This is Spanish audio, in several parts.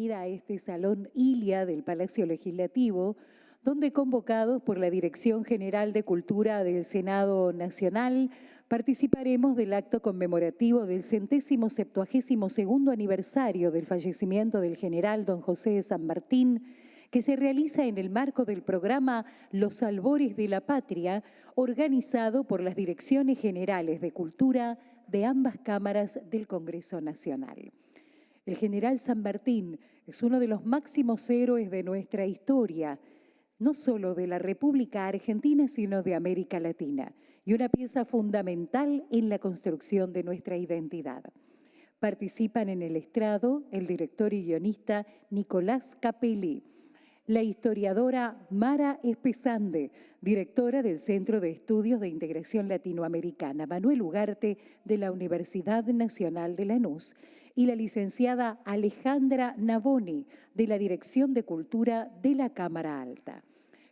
bienvenida a este Salón Ilia del Palacio Legislativo, donde convocados por la Dirección General de Cultura del Senado Nacional, participaremos del acto conmemorativo del 172º aniversario del fallecimiento del general don José de San Martín, que se realiza en el marco del programa Los Albores de la Patria, organizado por las Direcciones Generales de Cultura de ambas cámaras del Congreso Nacional. El general San Martín es uno de los máximos héroes de nuestra historia, no solo de la República Argentina, sino de América Latina, y una pieza fundamental en la construcción de nuestra identidad. Participan en el estrado el director y guionista Nicolás Capelli, la historiadora Mara Espesande, directora del Centro de Estudios de Integración Latinoamericana, Manuel Ugarte, de la Universidad Nacional de Lanús, y la licenciada Alejandra Navoni, de la Dirección de Cultura de la Cámara Alta.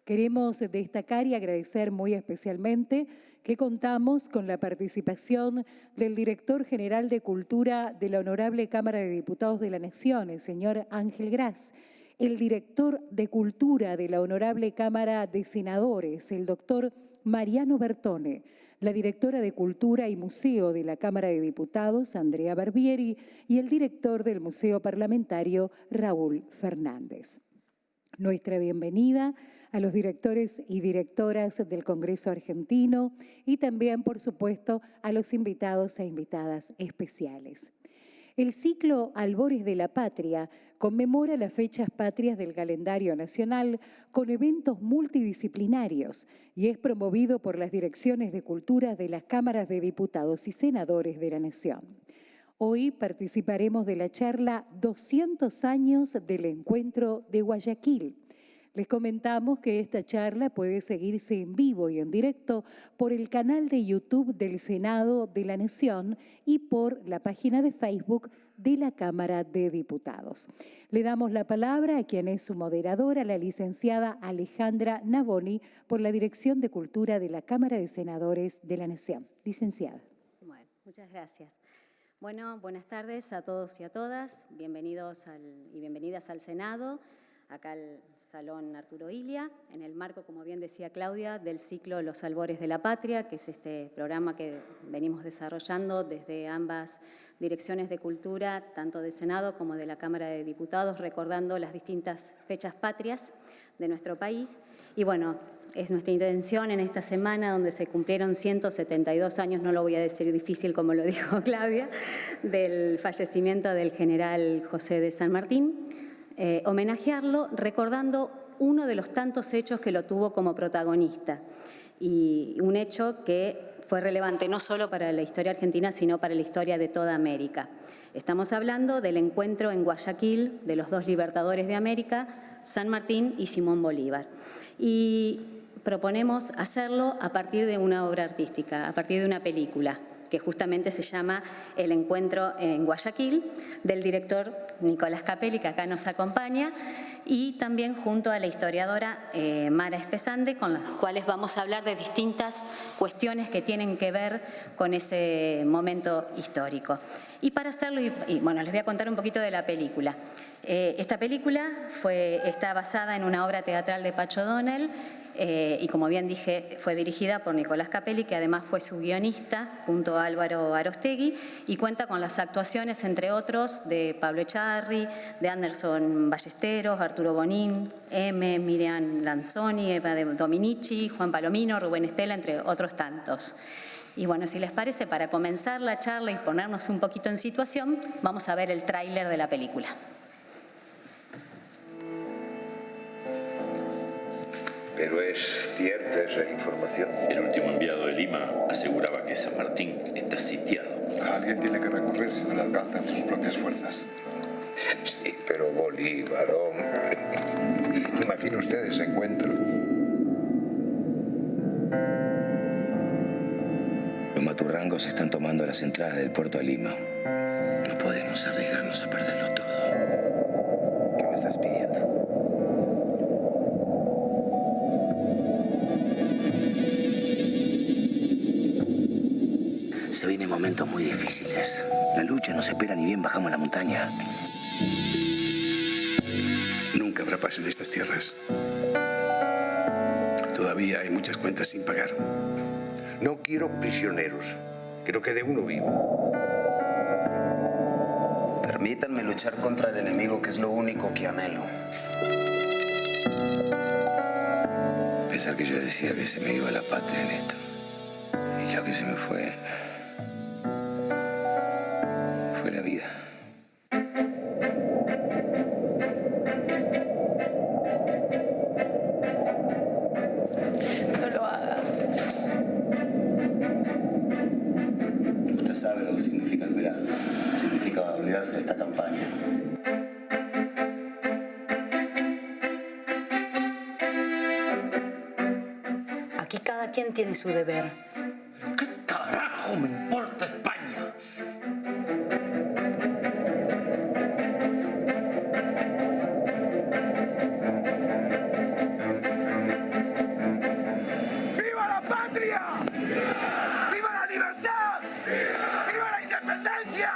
Queremos destacar y agradecer muy especialmente que contamos con la participación del director general de Cultura de la Honorable Cámara de Diputados de la Nación, el señor Ángel Gras, el director de Cultura de la Honorable Cámara de Senadores, el doctor Mariano Bertone, la directora de Cultura y Museo de la Cámara de Diputados, Andrea Barbieri, y el director del Museo Parlamentario, Raúl Fernández. Nuestra bienvenida a los directores y directoras del Congreso Argentino y también, por supuesto, a los invitados e invitadas especiales. El ciclo Albores de la Patria conmemora las fechas patrias del calendario nacional con eventos multidisciplinarios y es promovido por las direcciones de cultura de las cámaras de diputados y senadores de la Nación. Hoy participaremos de la charla 200 años del encuentro de Guayaquil. Les comentamos que esta charla puede seguirse en vivo y en directo por el canal de YouTube del Senado de la Nación y por la página de Facebook de la Cámara de Diputados. Le damos la palabra a quien es su moderadora, la licenciada Alejandra Navoni, por la Dirección de Cultura de la Cámara de Senadores de la Nación. Licenciada. Bueno, muchas gracias. Bueno, buenas tardes a todos y a todas. Bienvenidos y bienvenidas al Senado, acá al Salón Arturo Illia, en el marco, como bien decía Claudia, del ciclo Los Albores de la Patria, que es este programa que venimos desarrollando desde ambas direcciones de cultura, tanto del Senado como de la Cámara de Diputados, recordando las distintas fechas patrias de nuestro país. Y bueno, es nuestra intención en esta semana, donde se cumplieron 172 años, no lo voy a decir difícil como lo dijo Claudia, del fallecimiento del general José de San Martín, homenajearlo recordando uno de los tantos hechos que lo tuvo como protagonista, y un hecho que fue relevante no solo para la historia argentina, sino para la historia de toda América. Estamos hablando del encuentro en Guayaquil de los dos libertadores de América, San Martín y Simón Bolívar. Y proponemos hacerlo a partir de una obra artística, a partir de una película, que justamente se llama El Encuentro en Guayaquil, del director Nicolás Capelli, que acá nos acompaña, y también junto a la historiadora Mara Espesande, con las cuales vamos a hablar de distintas cuestiones que tienen que ver con ese momento histórico. Y para hacerlo, bueno, les voy a contar un poquito de la película. Esta película está basada en una obra teatral de Pacho O'Donnell, y como bien dije, fue dirigida por Nicolás Capelli, que además fue su guionista junto a Álvaro Arostegui, y cuenta con las actuaciones, entre otros, de Pablo Echarri, de Anderson Ballesteros, Arturo Bonín, Miriam Lanzoni, Eva Dominici, Juan Palomino, Rubén Estela, entre otros tantos. Y bueno, si les parece, para comenzar la charla y ponernos un poquito en situación, vamos a ver el tráiler de la película. ¿Pero es cierta esa información? El último enviado de Lima aseguraba que San Martín está sitiado. Alguien tiene que recorrer si no le alcanzan sus propias fuerzas. Sí, pero Bolívar, hombre. Imagine usted ese encuentro. Los maturrangos están tomando las entradas del puerto de Lima. No podemos arriesgarnos a perderlo todo. ¿Qué me estás pidiendo? Se vienen momentos muy difíciles. La lucha no se espera ni bien bajamos la montaña. habrá paz en estas tierras. Todavía hay muchas cuentas sin pagar. No quiero prisioneros, que no quede uno vivo. Permítanme luchar contra el enemigo, que es lo único que anhelo. Pensar que yo decía que se me iba la patria en esto. Y lo que se me fue la vida. No lo hagas. Usted sabe lo que significa esperar. Significa olvidarse de esta campaña. Aquí cada quien tiene su deber. ¿Qué carajo me importa España? ¡Viva la patria! ¡Viva la libertad! ¡Viva la independencia!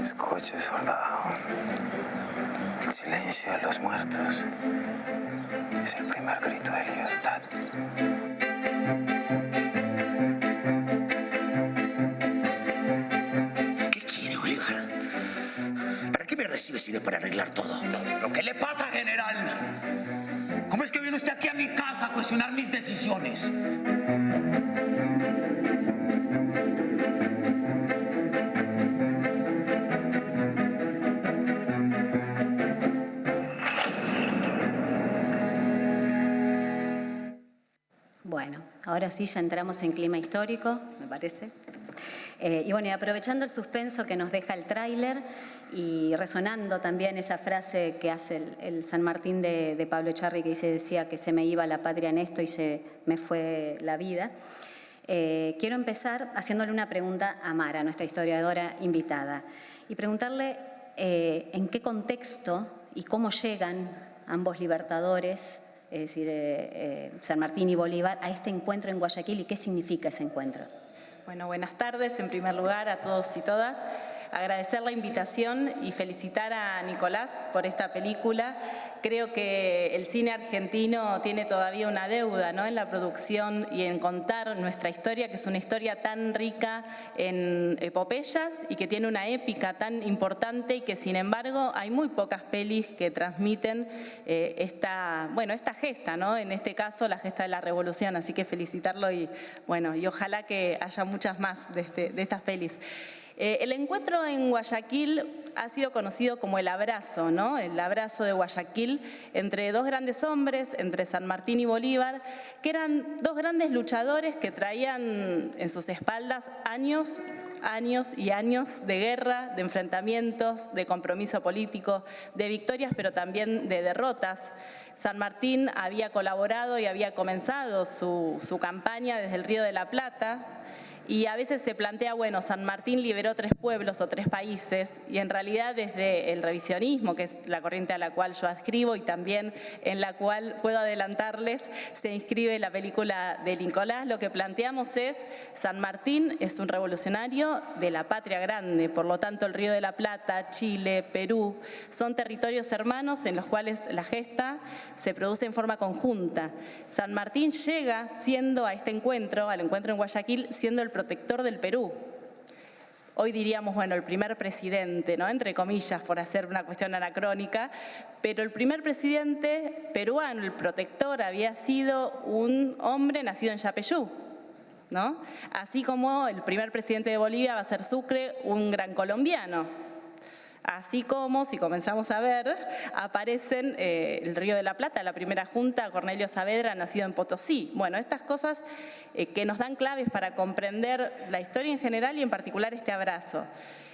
Escuche, soldado. El silencio de los muertos es el primer grito de libertad. ¿Qué quiere, Bolívar? ¿Para qué me recibe si no es para arreglar todo? ¿Pero qué le pasa, general? ¿Cómo es que viene usted aquí a mi casa a cuestionar mis decisiones? Bueno, ahora sí ya entramos en clima histórico, me parece. Y bueno, y aprovechando el suspenso que nos deja el tráiler y resonando también esa frase que hace el San Martín de Pablo Echarri, que decía que se me iba la patria en esto y se me fue la vida, quiero empezar haciéndole una pregunta a Mara, nuestra historiadora invitada, y preguntarle en qué contexto y cómo llegan ambos libertadores, es decir, San Martín y Bolívar, a este encuentro en Guayaquil y qué significa ese encuentro. Bueno, buenas tardes en primer lugar a todos y todas. Agradecer la invitación y felicitar a Nicolás por esta película. Creo que el cine argentino tiene todavía una deuda, ¿no?, en la producción y en contar nuestra historia, que es una historia tan rica en epopeyas y que tiene una épica tan importante y que sin embargo hay muy pocas pelis que transmiten esta gesta, ¿no?, en este caso la gesta de la revolución, así que felicitarlo y ojalá que haya muchas más de estas pelis. El encuentro en Guayaquil ha sido conocido como el abrazo, ¿no? El abrazo de Guayaquil entre dos grandes hombres, entre San Martín y Bolívar, que eran dos grandes luchadores que traían en sus espaldas años y años de guerra, de enfrentamientos, de compromiso político, de victorias, pero también de derrotas. San Martín había colaborado y había comenzado su campaña desde el Río de la Plata. Y a veces se plantea, bueno, San Martín liberó 3 pueblos o 3 países y en realidad desde el revisionismo, que es la corriente a la cual yo adscribo y también en la cual, puedo adelantarles, se inscribe la película de Nicolás, lo que planteamos es, San Martín es un revolucionario de la patria grande, por lo tanto el Río de la Plata, Chile, Perú, son territorios hermanos en los cuales la gesta se produce en forma conjunta. San Martín llega siendo a este encuentro, al encuentro en Guayaquil, siendo el protector del Perú. Hoy diríamos, bueno, el primer presidente, ¿no?, entre comillas, por hacer una cuestión anacrónica, pero el primer presidente peruano, el protector, había sido un hombre nacido en Yapeyú, ¿no? Así como el primer presidente de Bolivia va a ser Sucre, un gran colombiano. Así como, si comenzamos a ver, aparecen el Río de la Plata, la primera junta, Cornelio Saavedra, nacido en Potosí. Bueno, estas cosas que nos dan claves para comprender la historia en general y en particular este abrazo.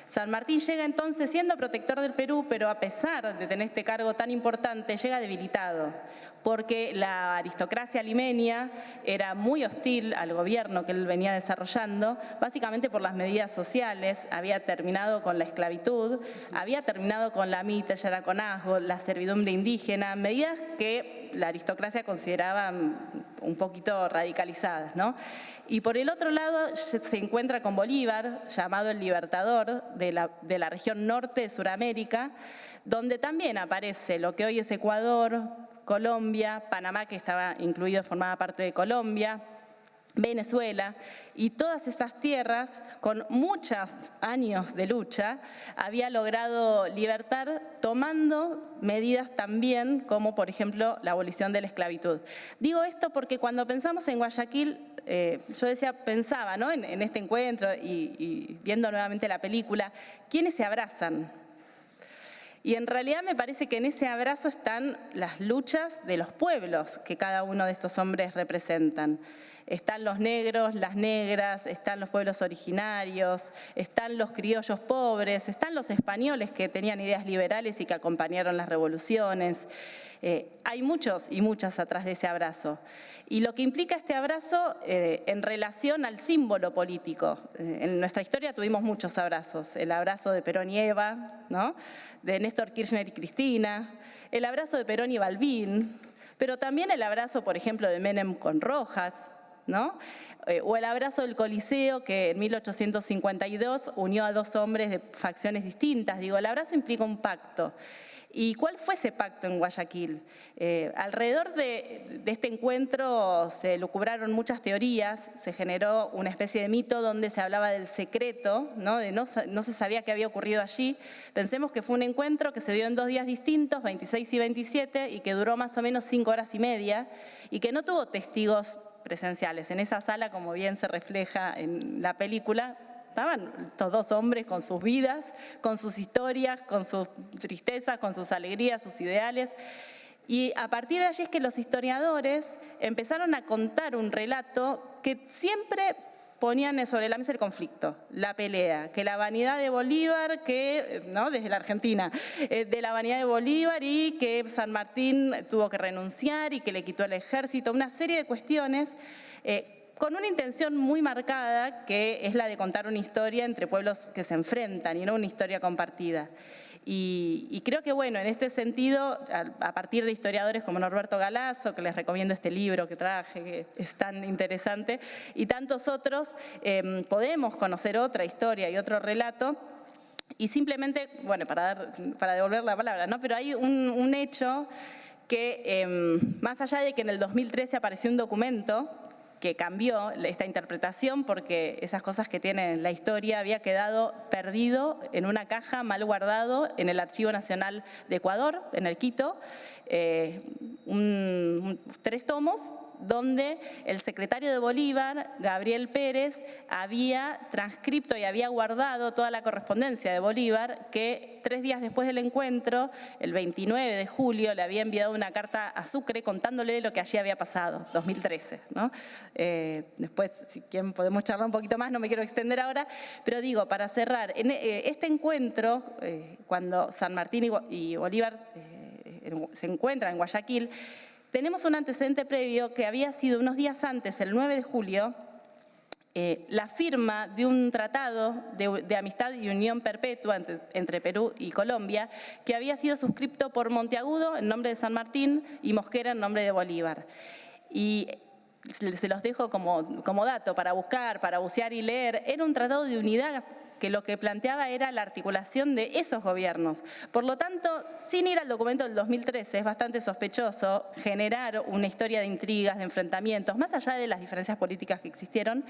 San Martín llega entonces siendo protector del Perú, pero a pesar de tener este cargo tan importante, llega debilitado, porque la aristocracia limeña era muy hostil al gobierno que él venía desarrollando, básicamente por las medidas sociales. Había terminado con la esclavitud, había terminado con la mita, el yaraconazgo, la servidumbre indígena, medidas que la aristocracia consideraba un poquito radicalizadas, ¿no? Y por el otro lado se encuentra con Bolívar, llamado el Libertador de la región norte de Sudamérica, donde también aparece lo que hoy es Ecuador, Colombia, Panamá, que estaba incluido, formaba parte de Colombia, Venezuela, y todas esas tierras, con muchos años de lucha, había logrado libertar tomando medidas también como, por ejemplo, la abolición de la esclavitud. Digo esto porque cuando pensamos en Guayaquil, yo pensaba, ¿no?, en este encuentro y viendo nuevamente la película, ¿quiénes se abrazan? Y en realidad me parece que en ese abrazo están las luchas de los pueblos que cada uno de estos hombres representan. Están los negros, las negras, están los pueblos originarios, están los criollos pobres, están los españoles que tenían ideas liberales y que acompañaron las revoluciones. Hay muchos y muchas atrás de ese abrazo. Y lo que implica este abrazo en relación al símbolo político. En nuestra historia tuvimos muchos abrazos. El abrazo de Perón y Eva, ¿no?, de Néstor Kirchner y Cristina, el abrazo de Perón y Balbín, pero también el abrazo, por ejemplo, de Menem con Rojas, ¿no? O el abrazo del Coliseo, que en 1852 unió a dos hombres de facciones distintas. Digo, el abrazo implica un pacto. ¿Y cuál fue ese pacto en Guayaquil? Alrededor de este encuentro se lucubraron muchas teorías, se generó una especie de mito donde se hablaba del secreto, ¿no? No se sabía qué había ocurrido allí. Pensemos que fue un encuentro que se dio en 2 días distintos, 26 y 27, y que duró más o menos 5 horas y media, y que no tuvo testigos presenciales. En esa sala, como bien se refleja en la película, estaban estos dos hombres con sus vidas, con sus historias, con sus tristezas, con sus alegrías, sus ideales. Y a partir de allí es que los historiadores empezaron a contar un relato que siempre ponían sobre la mesa el conflicto, la pelea, que la vanidad de Bolívar, ¿no?, desde la Argentina, de la vanidad de Bolívar y que San Martín tuvo que renunciar y que le quitó el ejército, una serie de cuestiones con una intención muy marcada, que es la de contar una historia entre pueblos que se enfrentan y no una historia compartida. Y creo que, bueno, en este sentido, a partir de historiadores como Norberto Galazo, que les recomiendo este libro que traje, que es tan interesante, y tantos otros, podemos conocer otra historia y otro relato. Y simplemente, bueno, para devolver la palabra, ¿no?, pero hay un hecho que, más allá de que en el 2013 apareció un documento que cambió esta interpretación, porque esas cosas que tiene la historia había quedado perdido en una caja, mal guardado, en el Archivo Nacional de Ecuador, en el Quito, 3 tomos, donde el secretario de Bolívar, Gabriel Pérez, había transcripto y había guardado toda la correspondencia de Bolívar, que 3 días después del encuentro, el 29 de julio, le había enviado una carta a Sucre contándole lo que allí había pasado, 2013, ¿no? Después, si quieren, podemos charlar un poquito más, no me quiero extender ahora, pero digo, para cerrar, en este encuentro, cuando San Martín y Bolívar se encuentran en Guayaquil, tenemos un antecedente previo que había sido unos días antes, el 9 de julio, la firma de un tratado de amistad y unión perpetua entre Perú y Colombia, que había sido suscripto por Monteagudo en nombre de San Martín y Mosquera en nombre de Bolívar. Y se los dejo como dato para buscar, para bucear y leer. Era un tratado de unidad que lo que planteaba era la articulación de esos gobiernos. Por lo tanto, sin ir al documento del 2013, es bastante sospechoso generar una historia de intrigas, de enfrentamientos, más allá de las diferencias políticas que existieron,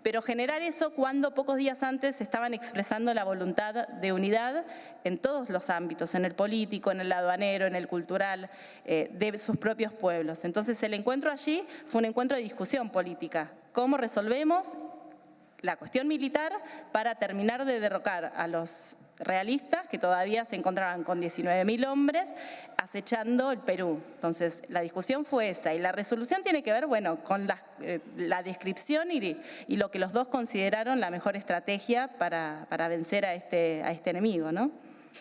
pero generar eso cuando pocos días antes estaban expresando la voluntad de unidad en todos los ámbitos, en el político, en el aduanero, en el cultural, de sus propios pueblos. Entonces, el encuentro allí fue un encuentro de discusión política. ¿Cómo resolvemos la cuestión militar para terminar de derrocar a los realistas, que todavía se encontraban con 19.000 hombres acechando el Perú? Entonces, la discusión fue esa, y la resolución tiene que ver, bueno, con la descripción y lo que los dos consideraron la mejor estrategia para vencer a este enemigo, ¿no?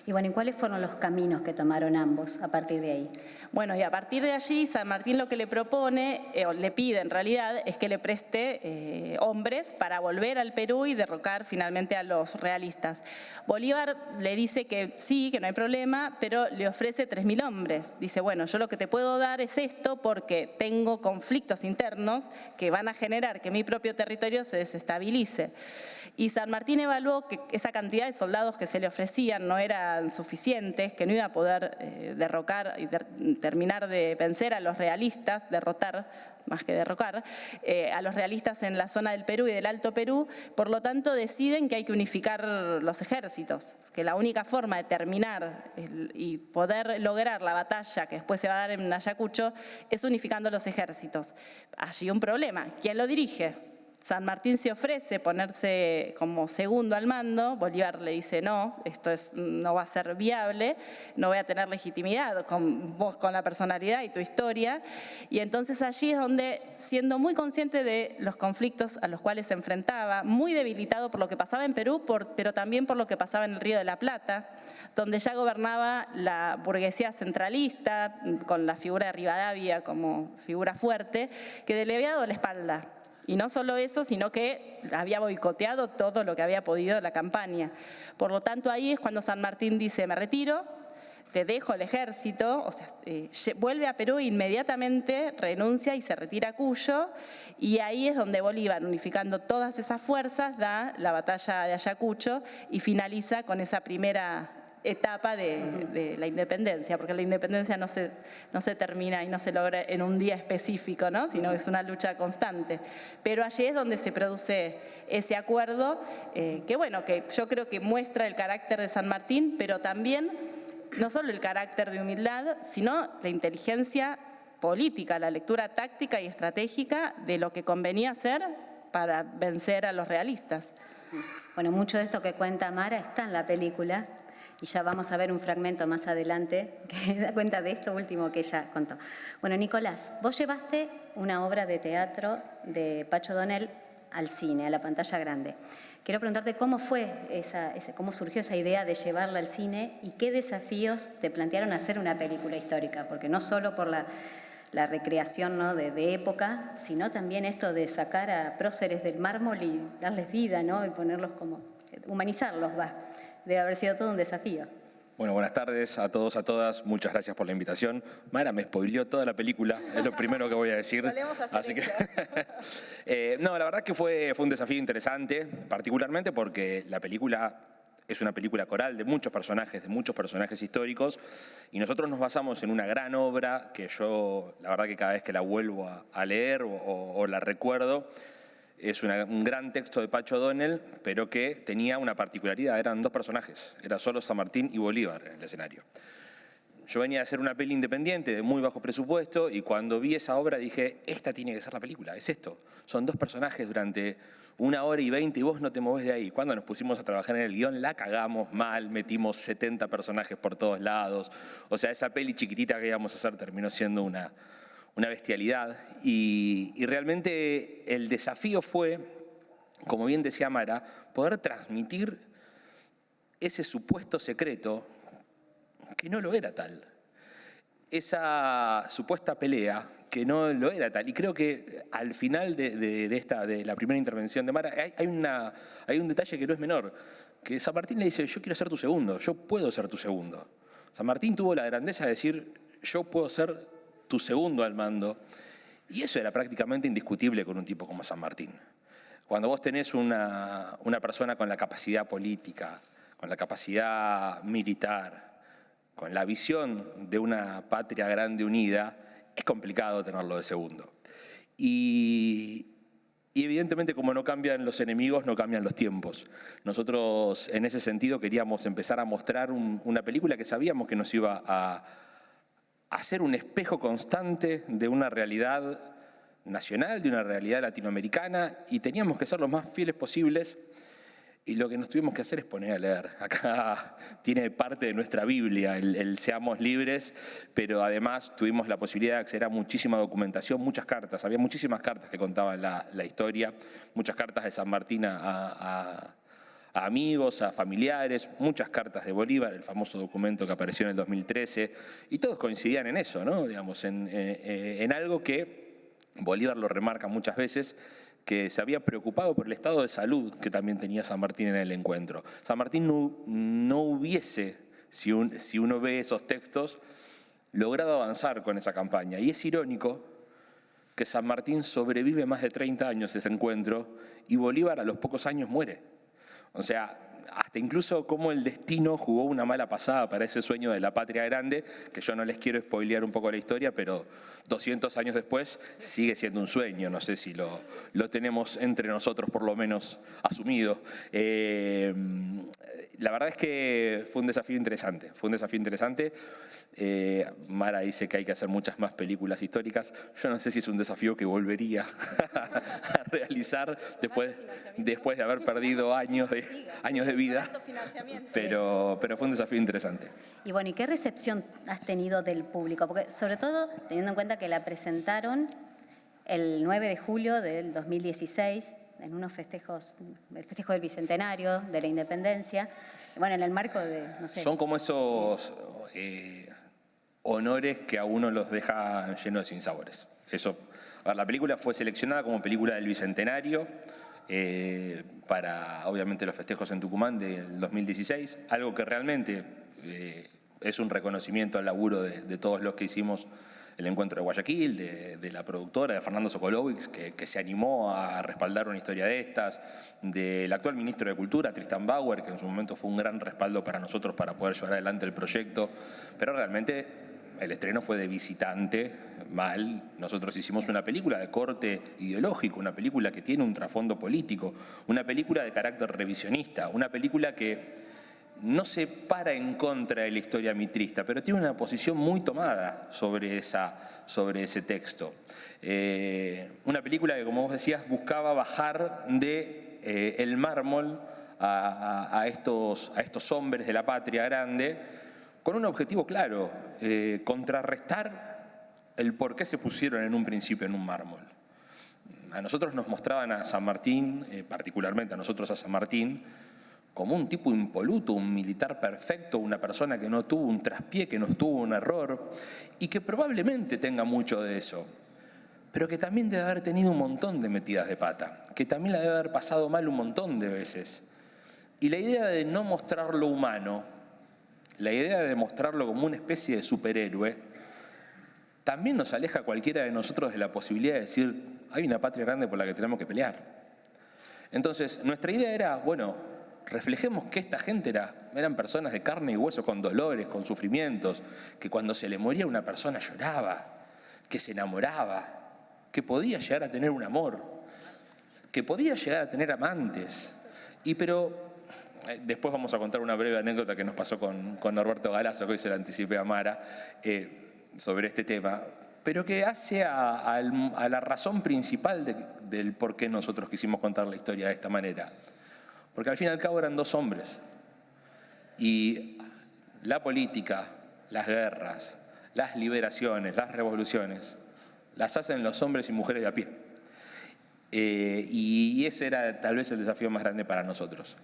Y bueno, ¿y cuáles fueron los caminos que tomaron ambos a partir de ahí? Bueno, y a partir de allí, San Martín lo que le propone, o le pide en realidad, es que le preste hombres para volver al Perú y derrocar finalmente a los realistas. Bolívar le dice que sí, que no hay problema, pero le ofrece 3.000 hombres. Dice, bueno, yo lo que te puedo dar es esto porque tengo conflictos internos que van a generar que mi propio territorio se desestabilice. Y San Martín evaluó que esa cantidad de soldados que se le ofrecían no eran suficientes, que no iba a poder derrocar y terminar de vencer a los realistas, derrotar más que derrocar, a los realistas en la zona del Perú y del Alto Perú. Por lo tanto, deciden que hay que unificar los ejércitos, que la única forma de terminar y poder lograr la batalla que después se va a dar en Ayacucho es unificando los ejércitos. Allí un problema. ¿Quién lo dirige? San Martín se ofrece ponerse como segundo al mando, Bolívar le dice no, esto no va a ser viable, no voy a tener legitimidad con vos, con la personalidad y tu historia, y entonces allí es donde, siendo muy consciente de los conflictos a los cuales se enfrentaba, muy debilitado por lo que pasaba en Perú, pero también por lo que pasaba en el Río de la Plata, donde ya gobernaba la burguesía centralista, con la figura de Rivadavia como figura fuerte, que le había dado la espalda. Y no solo eso, sino que había boicoteado todo lo que había podido la campaña. Por lo tanto, ahí es cuando San Martín dice, me retiro, te dejo el ejército, o sea, vuelve a Perú inmediatamente, renuncia y se retira a Cuyo, y ahí es donde Bolívar, unificando todas esas fuerzas, da la batalla de Ayacucho y finaliza con esa primera etapa de la independencia, porque la independencia no se termina y no se logra en un día específico, ¿no? Sino que es una lucha constante. Pero allí es donde se produce ese acuerdo, que bueno, que yo creo que muestra el carácter de San Martín, pero también no solo el carácter de humildad, sino la inteligencia política, la lectura táctica y estratégica de lo que convenía hacer para vencer a los realistas. Bueno, mucho de esto que cuenta Mara está en la película, y ya vamos a ver un fragmento más adelante que da cuenta de esto último que ella contó. Bueno, Nicolás, vos llevaste una obra de teatro de Pacho Donel al cine, a la pantalla grande. Quiero preguntarte cómo fue cómo surgió esa idea de llevarla al cine y qué desafíos te plantearon hacer una película histórica, porque no solo por la recreación, ¿no?, de época, sino también esto de sacar a próceres del mármol y darles vida, ¿no?, y ponerlos como, humanizarlos, Debe haber sido todo un desafío. Bueno, buenas tardes a todos, a todas. Muchas gracias por la invitación. Mara me spoileó toda la película, es lo primero que voy a decir. Solemos hacer así eso. Que no, la verdad que fue un desafío interesante, particularmente porque la película es una película coral de muchos personajes históricos, y nosotros nos basamos en una gran obra que yo, la verdad que cada vez que la vuelvo a leer o la recuerdo, es un gran texto de Pacho Donel, pero que tenía una particularidad, eran dos personajes, era solo San Martín y Bolívar en el escenario. Yo venía a hacer una peli independiente de muy bajo presupuesto y cuando vi esa obra dije, esta tiene que ser la película, es esto. Son dos personajes durante 1 hora y 20 y vos no te movés de ahí. Cuando nos pusimos a trabajar en el guión la cagamos mal, metimos 70 personajes por todos lados. O sea, esa peli chiquitita que íbamos a hacer terminó siendo una bestialidad y realmente el desafío fue, como bien decía Mara, poder transmitir ese supuesto secreto que no lo era tal, esa supuesta pelea que no lo era tal. Y creo que al final de la primera intervención de Mara hay un detalle que no es menor, que San Martín le dice, yo quiero ser tu segundo, yo puedo ser tu segundo. San Martín tuvo la grandeza de decir, yo puedo ser tu segundo al mando, y eso era prácticamente indiscutible con un tipo como San Martín. Cuando vos tenés una persona con la capacidad política, con la capacidad militar, con la visión de una patria grande unida, es complicado tenerlo de segundo. Y evidentemente, como no cambian los enemigos, no cambian los tiempos. Nosotros en ese sentido queríamos empezar a mostrar una película que sabíamos que nos iba a hacer un espejo constante de una realidad nacional, de una realidad latinoamericana, y teníamos que ser los más fieles posibles, y lo que nos tuvimos que hacer es poner a leer. Acá tiene parte de nuestra Biblia, el seamos libres, pero además tuvimos la posibilidad de acceder a muchísima documentación, muchas cartas, había muchísimas cartas que contaban la historia, muchas cartas de San Martín a a amigos, a familiares, muchas cartas de Bolívar, el famoso documento que apareció en el 2013, y todos coincidían en eso, ¿no? Digamos, en algo que Bolívar lo remarca muchas veces, que se había preocupado por el estado de salud que también tenía San Martín en el encuentro. San Martín no hubiese, si uno ve esos textos, logrado avanzar con esa campaña. Y es irónico que San Martín sobrevive más de 30 años ese encuentro y Bolívar a los pocos años muere. O sea, hasta incluso cómo el destino jugó una mala pasada para ese sueño de la patria grande, que yo no les quiero spoilear un poco la historia, pero 200 años después sigue siendo un sueño. No sé si lo tenemos entre nosotros por lo menos asumido. La verdad es que fue un desafío interesante, Mara dice que hay que hacer muchas más películas históricas. Yo no sé si es un desafío que volvería a realizar después de haber perdido años de vida, pero fue un desafío interesante. Y bueno, ¿y qué recepción has tenido del público? Porque sobre todo teniendo en cuenta que la presentaron el 9 de julio del 2016 en unos festejos, el festejo del Bicentenario de la Independencia, bueno, en el marco de, no sé... Son como esos honores que a uno los deja llenos de sinsabores. Eso, a ver, la película fue seleccionada como película del Bicentenario para, obviamente, los festejos en Tucumán del 2016, algo que realmente es un reconocimiento al laburo de todos los que hicimos el encuentro de Guayaquil, de la productora, de Fernando Sokolovic, que se animó a respaldar una historia de estas, del actual ministro de Cultura, Tristan Bauer, que en su momento fue un gran respaldo para nosotros para poder llevar adelante el proyecto, pero realmente el estreno fue de visitante, mal. Nosotros hicimos una película de corte ideológico, una película que tiene un trasfondo político, una película de carácter revisionista, una película que no se para en contra de la historia mitrista, pero tiene una posición muy tomada sobre ese texto. Una película que, como vos decías, buscaba bajar el mármol a estos hombres de la patria grande con un objetivo claro, contrarrestar el por qué se pusieron en un principio en un mármol. A nosotros nos mostraban a San Martín, particularmente a nosotros a San Martín, como un tipo impoluto, un militar perfecto, una persona que no tuvo un traspié, que no tuvo un error, y que probablemente tenga mucho de eso, pero que también debe haber tenido un montón de metidas de pata, que también la debe haber pasado mal un montón de veces. Y la idea de no mostrarlo humano, la idea de mostrarlo como una especie de superhéroe, también nos aleja a cualquiera de nosotros de la posibilidad de decir, hay una patria grande por la que tenemos que pelear. Entonces, nuestra idea era, bueno, reflejemos que esta gente eran personas de carne y hueso con dolores, con sufrimientos, que cuando se le moría una persona lloraba, que se enamoraba, que podía llegar a tener un amor, que podía llegar a tener amantes. Pero después vamos a contar una breve anécdota que nos pasó con Norberto Galazo, que hoy se la anticipé a Mara, sobre este tema, pero que hace a la razón principal del por qué nosotros quisimos contar la historia de esta manera. Porque al fin y al cabo eran dos hombres. Y la política, las guerras, las liberaciones, las revoluciones, las hacen los hombres y mujeres de a pie. Y ese era tal vez el desafío más grande para nosotros.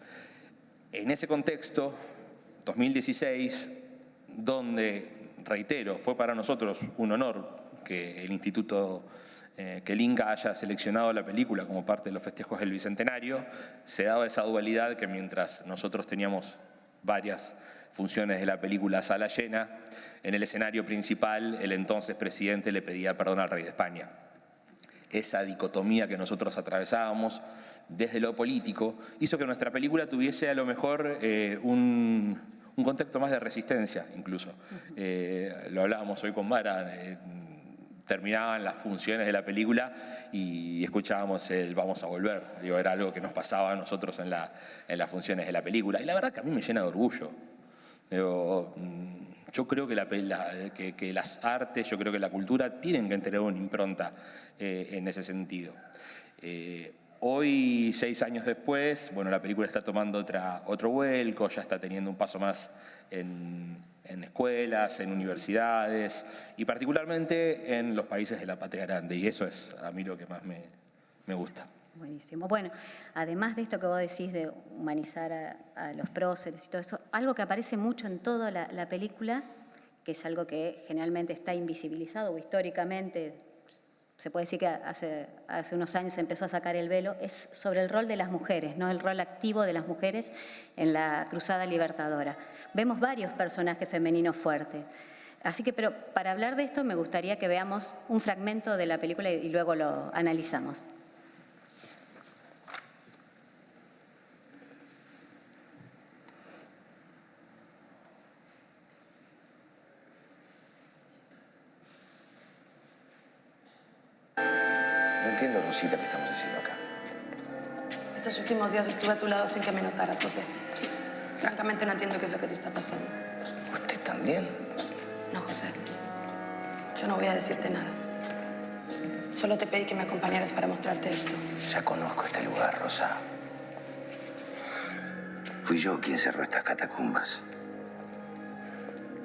En ese contexto, 2016, donde, reitero, fue para nosotros un honor que el Instituto, que el Inca haya seleccionado la película como parte de los festejos del Bicentenario, se daba esa dualidad que mientras nosotros teníamos varias funciones de la película a sala llena, en el escenario principal el entonces presidente le pedía perdón al rey de España. Esa dicotomía que nosotros atravesábamos desde lo político hizo que nuestra película tuviese a lo mejor un contexto más de resistencia incluso. Lo hablábamos hoy con Mara, terminaban las funciones de la película y escuchábamos el vamos a volver. Era algo que nos pasaba a nosotros en las funciones de la película. Y la verdad que a mí me llena de orgullo. Yo creo que las artes, yo creo que la cultura tienen que tener una impronta en ese sentido. Hoy, 6 años después, bueno, la película está tomando otro vuelco, ya está teniendo un paso más en escuelas, en universidades y particularmente en los países de la patria grande. Y eso es a mí lo que más me gusta. Buenísimo. Bueno, además de esto que vos decís de humanizar a los próceres y todo eso, algo que aparece mucho en toda la película, que es algo que generalmente está invisibilizado o históricamente, se puede decir que hace unos años se empezó a sacar el velo, es sobre el rol de las mujeres, ¿no? El rol activo de las mujeres en la Cruzada Libertadora. Vemos varios personajes femeninos fuertes. Así que, pero para hablar de esto me gustaría que veamos un fragmento de la película y luego lo analizamos. No entiendo, Rosita, qué estamos haciendo acá. Estos últimos días estuve a tu lado sin que me notaras, José. Francamente no entiendo qué es lo que te está pasando. ¿Usted también? No, José. Yo no voy a decirte nada. Solo te pedí que me acompañaras para mostrarte esto. Ya conozco este lugar, Rosa. Fui yo quien cerró estas catacumbas.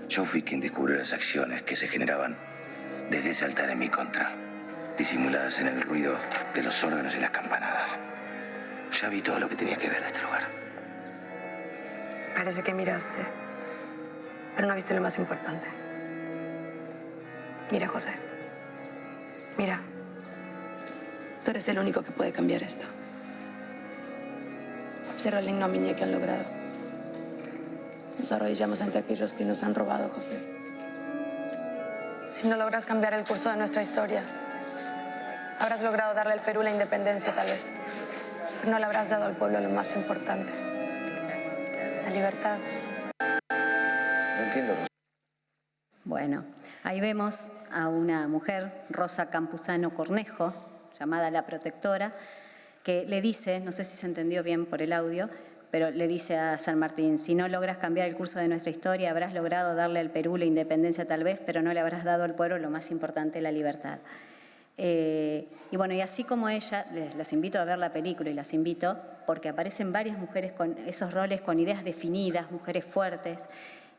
Yo fui quien descubrió las acciones que se generaban desde ese altar en mi contra, disimuladas en el ruido de los órganos y las campanadas. Ya vi todo lo que tenía que ver de este lugar. Parece que miraste, pero no viste lo más importante. Mira, José. Mira. Tú eres el único que puede cambiar esto. Observa la ignominia que han logrado. Nos arrodillamos ante aquellos que nos han robado, José. Si no logras cambiar el curso de nuestra historia, habrás logrado darle al Perú la independencia, tal vez. Pero no le habrás dado al pueblo lo más importante. La libertad. No entiendo, Rosa. Bueno, ahí vemos a una mujer, Rosa Campuzano Cornejo, llamada La Protectora, que le dice, no sé si se entendió bien por el audio, pero le dice a San Martín, si no logras cambiar el curso de nuestra historia, habrás logrado darle al Perú la independencia tal vez, pero no le habrás dado al pueblo lo más importante, la libertad. Y bueno, y así como ella, las invito a ver la película y las invito porque aparecen varias mujeres con esos roles, con ideas definidas, mujeres fuertes.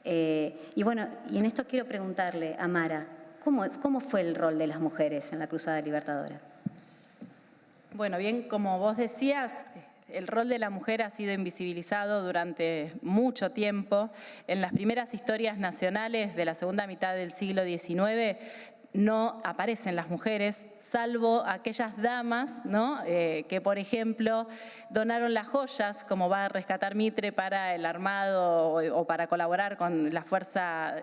Y bueno, y en esto quiero preguntarle a Mara, ¿cómo fue el rol de las mujeres en la Cruzada Libertadora? Bueno, bien, como vos decías, el rol de la mujer ha sido invisibilizado durante mucho tiempo. En las primeras historias nacionales de la segunda mitad del siglo XIX no aparecen las mujeres, salvo aquellas damas, ¿no? Que, por ejemplo, donaron las joyas, como va a rescatar Mitre, para el armado o para colaborar con la fuerza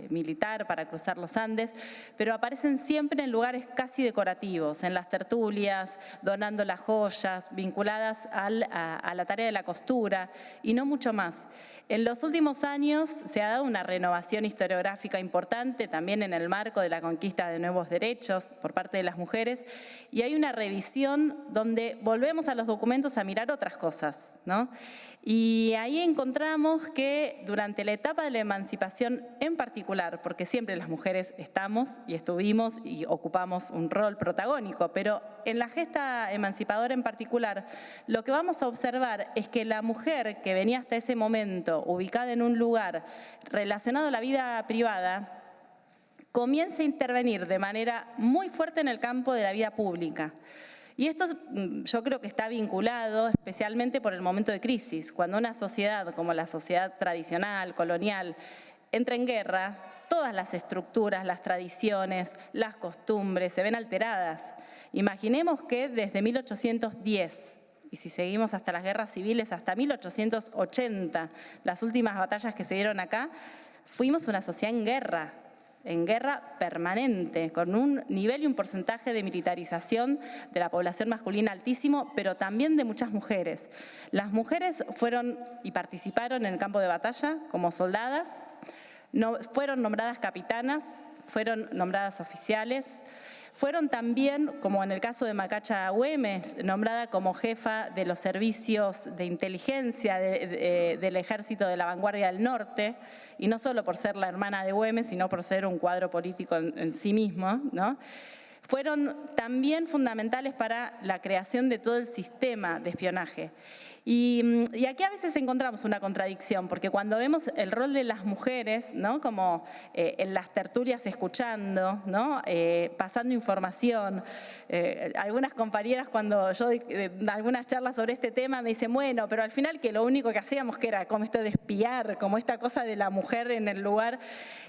militar para cruzar los Andes, pero aparecen siempre en lugares casi decorativos, en las tertulias, donando las joyas, vinculadas a la tarea de la costura y no mucho más. En los últimos años se ha dado una renovación historiográfica importante, también en el marco de la conquista de nuevos derechos por parte de las mujeres, y hay una revisión donde volvemos a los documentos a mirar otras cosas, ¿no? Y ahí encontramos que durante la etapa de la emancipación en particular, porque siempre las mujeres estamos y estuvimos y ocupamos un rol protagónico, pero en la gesta emancipadora en particular, lo que vamos a observar es que la mujer que venía hasta ese momento ubicada en un lugar relacionado a la vida privada, comienza a intervenir de manera muy fuerte en el campo de la vida pública. Y esto yo creo que está vinculado especialmente por el momento de crisis, cuando una sociedad como la sociedad tradicional, colonial, entra en guerra, todas las estructuras, las tradiciones, las costumbres se ven alteradas. Imaginemos que desde 1810, y si seguimos hasta las guerras civiles, hasta 1880, las últimas batallas que se dieron acá, fuimos una sociedad en guerra permanente, con un nivel y un porcentaje de militarización de la población masculina altísimo, pero también de muchas mujeres. Las mujeres fueron y participaron en el campo de batalla como soldadas, fueron nombradas capitanas, fueron nombradas oficiales, fueron también, como en el caso de Macacha Güemes, nombrada como jefa de los servicios de inteligencia del Ejército de la Vanguardia del Norte, y no solo por ser la hermana de Güemes, sino por ser un cuadro político en sí mismo, ¿no? fueron también fundamentales para la creación de todo el sistema de espionaje. Y aquí a veces encontramos una contradicción, porque cuando vemos el rol de las mujeres, ¿no? Como en las tertulias escuchando, ¿no? Pasando información, algunas compañeras cuando yo algunas charlas sobre este tema me dicen, bueno, pero al final que lo único que hacíamos que era como esto de espiar, como esta cosa de la mujer en el lugar.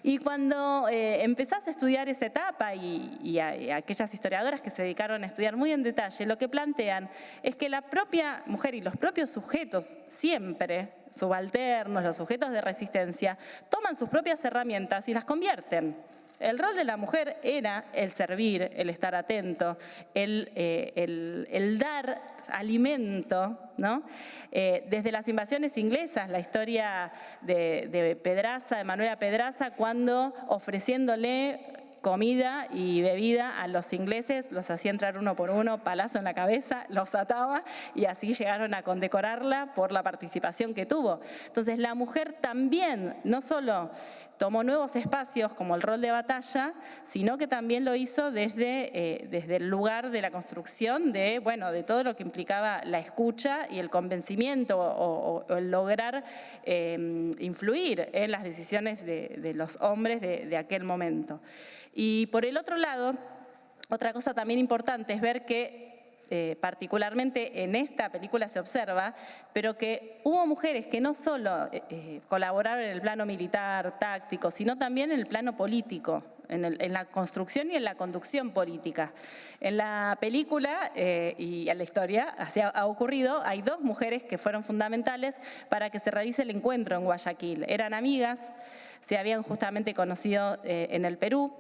Y cuando empezás a estudiar esa etapa y aquellas historiadoras que se dedicaron a estudiar muy en detalle, lo que plantean es que la propia mujer y los propios sujetos siempre, subalternos, los sujetos de resistencia, toman sus propias herramientas y las convierten. El rol de la mujer era el servir, el estar atento, el dar alimento, ¿no? Desde las invasiones inglesas, la historia de Pedraza, de Manuela Pedraza, cuando ofreciéndole comida y bebida a los ingleses, los hacía entrar uno por uno, palazo en la cabeza, los ataba y así llegaron a condecorarla por la participación que tuvo. Entonces la mujer también no solo tomó nuevos espacios como el rol de batalla, sino que también lo hizo desde el lugar de la construcción de todo lo que implicaba la escucha y el convencimiento o el lograr influir en las decisiones de los hombres de aquel momento. Y por el otro lado, otra cosa también importante es ver que particularmente en esta película se observa, pero que hubo mujeres que no solo colaboraron en el plano militar, táctico, sino también en el plano político, en la construcción y en la conducción política. En la película y en la historia ha ocurrido, hay dos mujeres que fueron fundamentales para que se realice el encuentro en Guayaquil. Eran amigas, se habían justamente conocido en el Perú,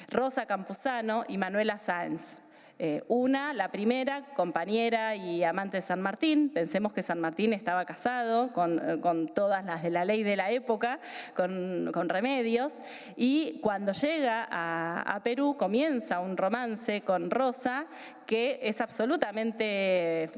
Rosa Campuzano y Manuela Sáenz. La primera, compañera y amante de San Martín. Pensemos que San Martín estaba casado con todas las de la ley de la época, con Remedios, y cuando llega a Perú comienza un romance con Rosa que es absolutamente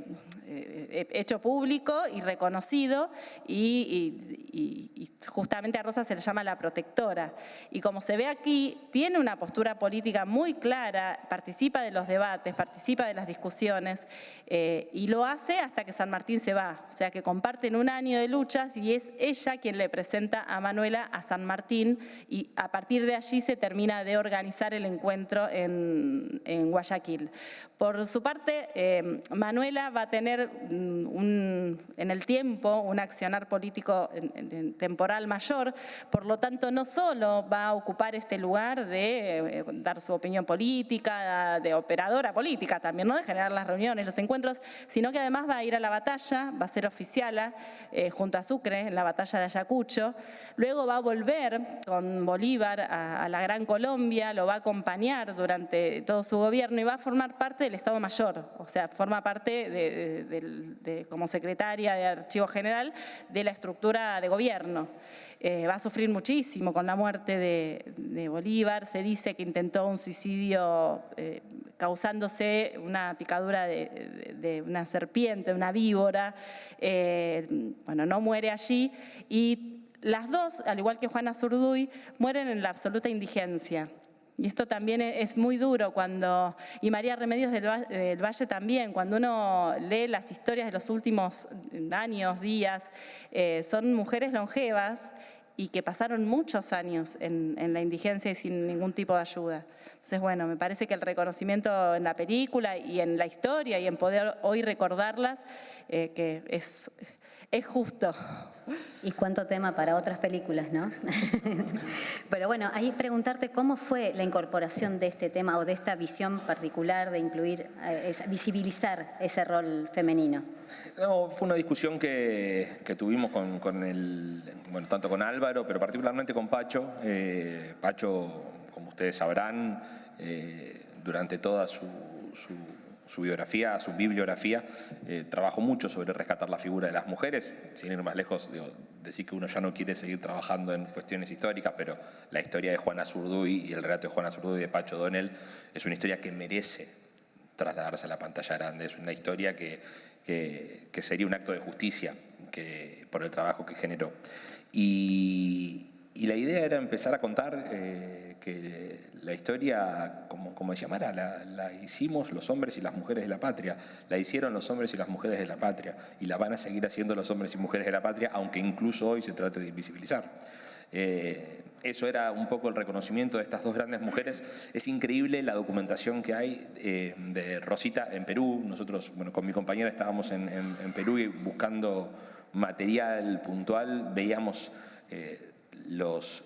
hecho público y reconocido, y justamente a Rosa se le llama la protectora. Y como se ve aquí, tiene una postura política muy clara, participa de los debates, participa de las discusiones, y lo hace hasta que San Martín se va. O sea que comparten un año de luchas y es ella quien le presenta a Manuela a San Martín, y a partir de allí se termina de organizar el encuentro en Guayaquil. Por su parte, Manuela va a tener en el tiempo un accionar político temporal mayor, por lo tanto no solo va a ocupar este lugar de dar su opinión política, de operadora política también, ¿no? De generar las reuniones, los encuentros, sino que además va a ir a la batalla, va a ser oficiala junto a Sucre en la batalla de Ayacucho, luego va a volver con Bolívar a la Gran Colombia, lo va a acompañar durante todo su gobierno y va a formar parte del Estado Mayor, o sea, forma parte como secretaria de Archivo General de la estructura de gobierno. Va a sufrir muchísimo con la muerte de Bolívar. Se dice que intentó un suicidio causándose una picadura de una serpiente, de una víbora. No muere allí, y las dos, al igual que Juana Zurduy, mueren en la absoluta indigencia. Y esto también es muy duro y María Remedios del Valle también, cuando uno lee las historias de los últimos años, días, son mujeres longevas y que pasaron muchos años en la indigencia y sin ningún tipo de ayuda. Entonces, me parece que el reconocimiento en la película y en la historia y en poder hoy recordarlas, que es justo. Y cuánto tema para otras películas, ¿no? Pero ahí preguntarte cómo fue la incorporación de este tema o de esta visión particular de incluir, visibilizar ese rol femenino. No, fue una discusión que tuvimos tanto con Álvaro, pero particularmente con Pacho. Pacho, como ustedes sabrán, durante toda su bibliografía, trabajó mucho sobre rescatar la figura de las mujeres. Sin ir más lejos, decir que uno ya no quiere seguir trabajando en cuestiones históricas, pero la historia de Juana Zurduy y el relato de Juana Zurduy y de Pacho Donel es una historia que merece trasladarse a la pantalla grande. Es una historia que sería un acto de justicia por el trabajo que generó. Y Y la idea era empezar a contar que la historia, como decía Mara, la hicimos los hombres y las mujeres de la patria, la hicieron los hombres y las mujeres de la patria, y la van a seguir haciendo los hombres y mujeres de la patria, aunque incluso hoy se trate de invisibilizar. Eso era un poco el reconocimiento de estas dos grandes mujeres. Es increíble la documentación que hay de Rosita en Perú. Nosotros, bueno, con mi compañera estábamos en Perú y buscando material puntual, veíamos las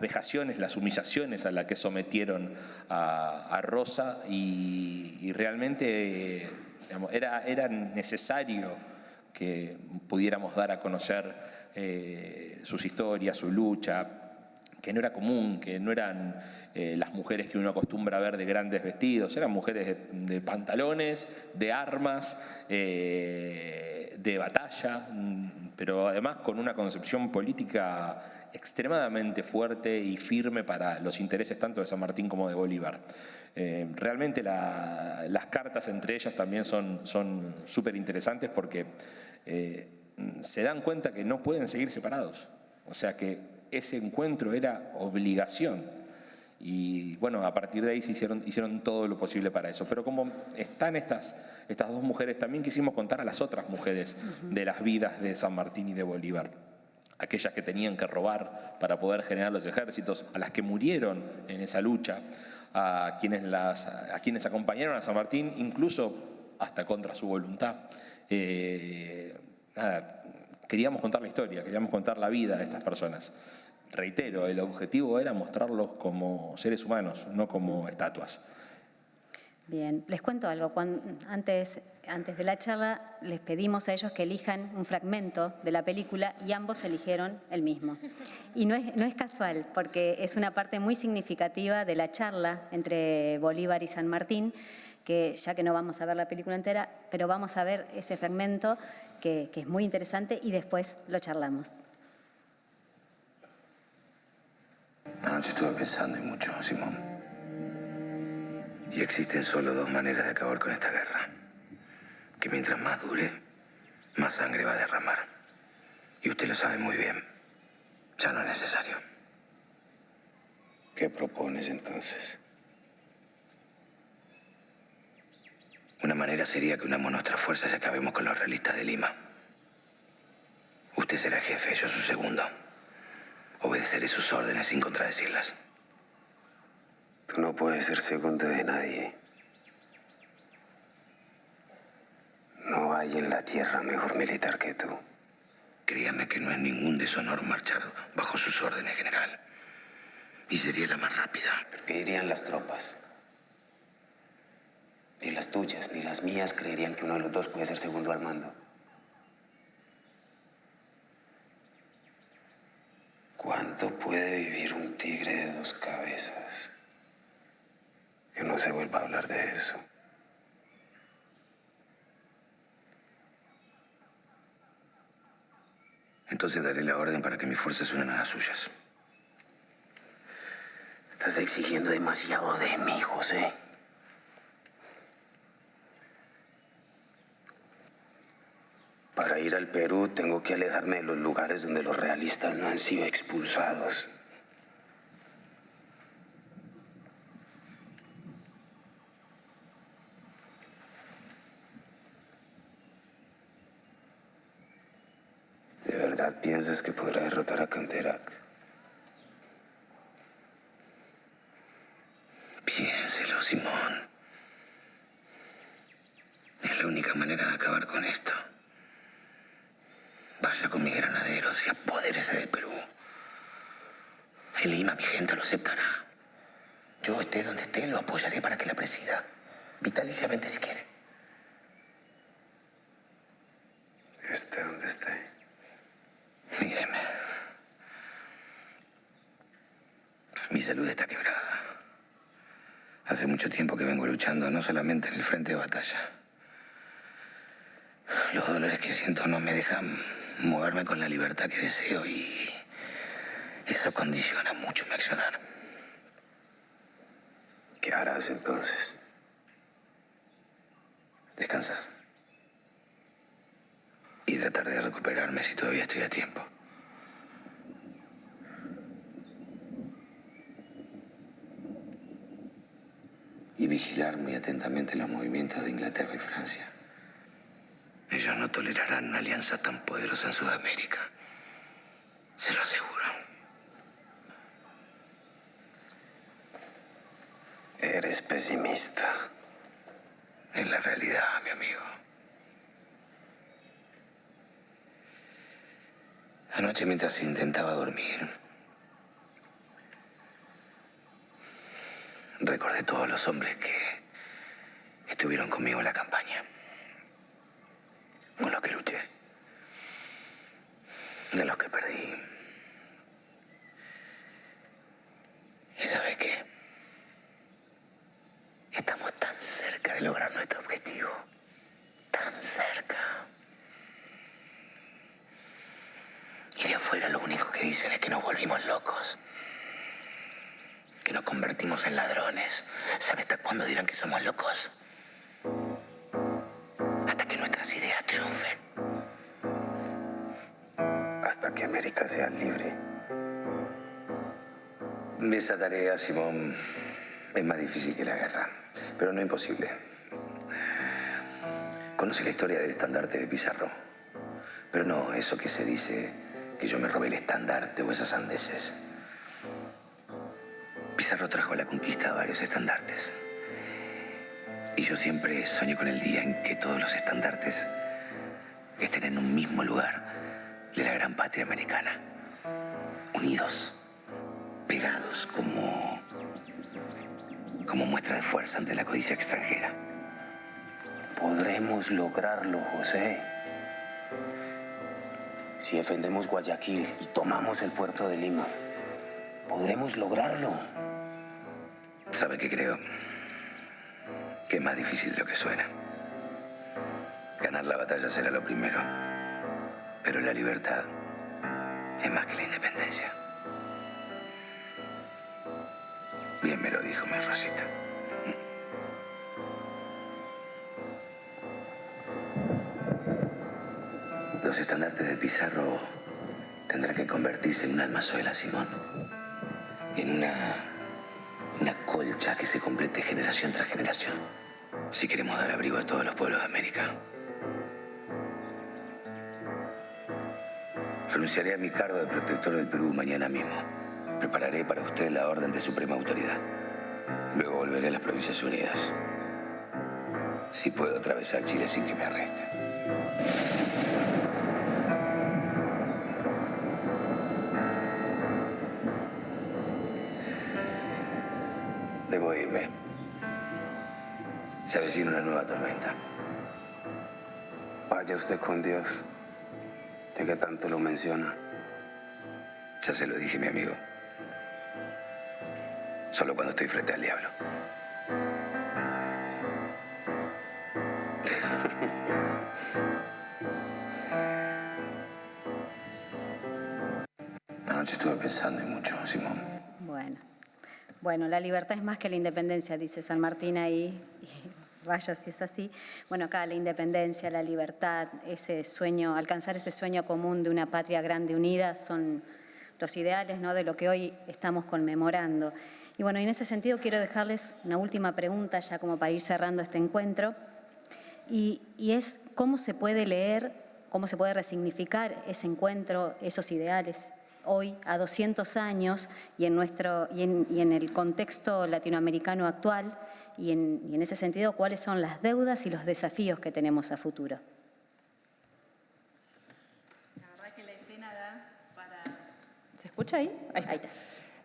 vejaciones, las humillaciones a las que sometieron a Rosa y realmente digamos, era necesario que pudiéramos dar a conocer sus historias, su lucha, que no era común, que no eran las mujeres que uno acostumbra a ver de grandes vestidos, eran mujeres de pantalones, de armas, de batalla, pero además con una concepción política extremadamente fuerte y firme para los intereses tanto de San Martín como de Bolívar. Realmente las cartas entre ellas también son súper interesantes porque se dan cuenta que no pueden seguir separados. O sea que ese encuentro era obligación. Y bueno, a partir de ahí se hicieron todo lo posible para eso. Pero como están estas dos mujeres, también quisimos contar a las otras mujeres de las vidas de San Martín y de Bolívar. Aquellas que tenían que robar para poder generar los ejércitos, a las que murieron en esa lucha, a quienes acompañaron a San Martín, incluso hasta contra su voluntad. Queríamos contar la historia, queríamos contar la vida de estas personas. Reitero, el objetivo era mostrarlos como seres humanos, no como estatuas. Bien, les cuento algo. Antes de la charla les pedimos a ellos que elijan un fragmento de la película y ambos eligieron el mismo. Y no es casual, porque es una parte muy significativa de la charla entre Bolívar y San Martín, que ya que no vamos a ver la película entera, pero vamos a ver ese fragmento que es muy interesante y después lo charlamos. Anoche estuve pensando y mucho, Simón. Y existen solo dos maneras de acabar con esta guerra. Que mientras más dure, más sangre va a derramar. Y usted lo sabe muy bien. Ya no es necesario. ¿Qué propones entonces? Una manera sería que unamos nuestras fuerzas y acabemos con los realistas de Lima. Usted será jefe, yo su segundo. Obedeceré sus órdenes sin contradecirlas. Tú no puedes ser segundo de nadie. No hay en la tierra mejor militar que tú. Créame que no es ningún deshonor marchar bajo sus órdenes, general. Y sería la más rápida. ¿Pero qué dirían las tropas? Ni las tuyas ni las mías creerían que uno de los dos puede ser segundo al mando. ¿Cuánto puede vivir un tigre de dos cabezas? Que no se vuelva a hablar de eso. Entonces daré la orden para que mis fuerzas unan a las suyas. Estás exigiendo demasiado de mí, José. Para ir al Perú tengo que alejarme de los lugares donde los realistas no han sido expulsados. ¿De verdad piensas que podrá derrotar a Canterac? Piénselo, Simón. Es la única manera de acabar con esto. Vaya con mis granaderos y apodérese del Perú. En Lima mi gente lo aceptará. Yo esté donde esté, lo apoyaré para que la presida. Vitaliciamente si quiere. Esté donde esté. Míreme. Mi salud está quebrada. Hace mucho tiempo que vengo luchando, no solamente en el frente de batalla. Los dolores que siento no me dejan moverme con la libertad que deseo y eso condiciona mucho mi accionar. ¿Qué harás entonces? Descansar. Y tratar de recuperarme si todavía estoy a tiempo. atentamente los movimientos de Inglaterra y Francia. Ellos no tolerarán una alianza tan poderosa en Sudamérica. Se lo aseguro. Eres pesimista. Es la realidad, mi amigo. Anoche, mientras intentaba dormir, recordé todos los hombres que estuvieron conmigo en la campaña, con los que luché, de los que perdí. ¿Y sabe qué? Estamos tan cerca de lograr nuestro objetivo, tan cerca. Y de afuera lo único que dicen es que nos volvimos locos, que nos convertimos en ladrones. ¿Sabe hasta cuándo dirán que somos locos? Hasta que nuestras ideas triunfen. Hasta que América sea libre. Esa tarea, Simón, es más difícil que la guerra, pero no imposible. Conoce la historia del estandarte de Pizarro, pero no eso que se dice que yo me robé el estandarte o esas sandeces. Pizarro trajo a la conquista varios estandartes. Y yo siempre soñé con el día en que todos los estandartes estén en un mismo lugar de la gran patria americana. Unidos, pegados como muestra de fuerza ante la codicia extranjera. Podremos lograrlo, José. Si defendemos Guayaquil y tomamos el puerto de Lima, podremos lograrlo. ¿Sabe qué creo? Que es más difícil de lo que suena. Ganar la batalla será lo primero, pero la libertad es más que la independencia. Bien me lo dijo mi Rosita. Los estandartes de Pizarro tendrán que convertirse en una almazuela, Simón. En una colcha que se complete generación tras generación. Si queremos dar abrigo a todos los pueblos de América. Renunciaré a mi cargo de protector del Perú mañana mismo. Prepararé para usted la orden de suprema autoridad. Luego volveré a las Provincias Unidas. Si puedo atravesar Chile sin que me arresten. Debo irme. Se avecina una nueva tormenta. Vaya usted con Dios, ya que tanto lo menciona. Ya se lo dije, mi amigo. Solo cuando estoy frente al diablo. Anoche estuve pensando y mucho, Simón. Bueno, la libertad es más que la independencia, dice San Martín ahí. Y vaya si es así. Bueno, acá la independencia, la libertad, ese sueño, alcanzar ese sueño común de una patria grande unida son los ideales, ¿no?, de lo que hoy estamos conmemorando. Y bueno, en ese sentido quiero dejarles una última pregunta ya como para ir cerrando este encuentro. Y es cómo se puede leer, cómo se puede resignificar ese encuentro, esos ideales hoy, a 200 años, y en el contexto latinoamericano actual, y en ese sentido, cuáles son las deudas y los desafíos que tenemos a futuro. La verdad que la escena da para... ¿Se escucha ahí? Ahí está.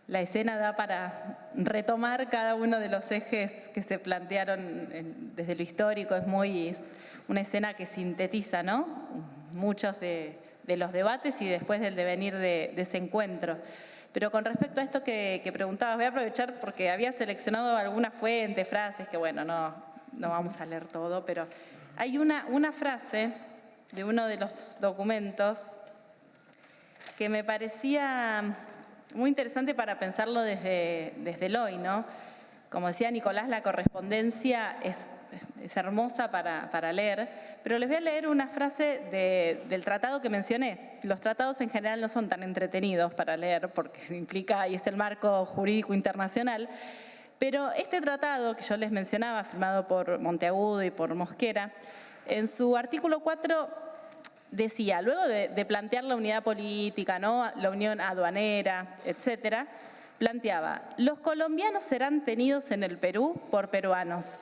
La escena da para retomar cada uno de los ejes que se plantearon desde lo histórico. Es una escena que sintetiza, ¿no?, muchos de los debates y después del devenir de ese encuentro. Pero con respecto a esto que preguntabas, voy a aprovechar porque había seleccionado alguna fuente, frases, que bueno, no vamos a leer todo, pero hay una frase de uno de los documentos que me parecía muy interesante para pensarlo desde el hoy, ¿no? Como decía Nicolás, la correspondencia es hermosa para leer, pero les voy a leer una frase del tratado que mencioné. Los tratados en general no son tan entretenidos para leer porque implica, y es el marco jurídico internacional, Pero este tratado que yo les mencionaba, firmado por Monteagudo y por Mosquera, en su artículo 4 decía, luego de plantear la unidad política, ¿no?, la unión aduanera, etcétera, planteaba, los colombianos serán tenidos en el Perú por peruanos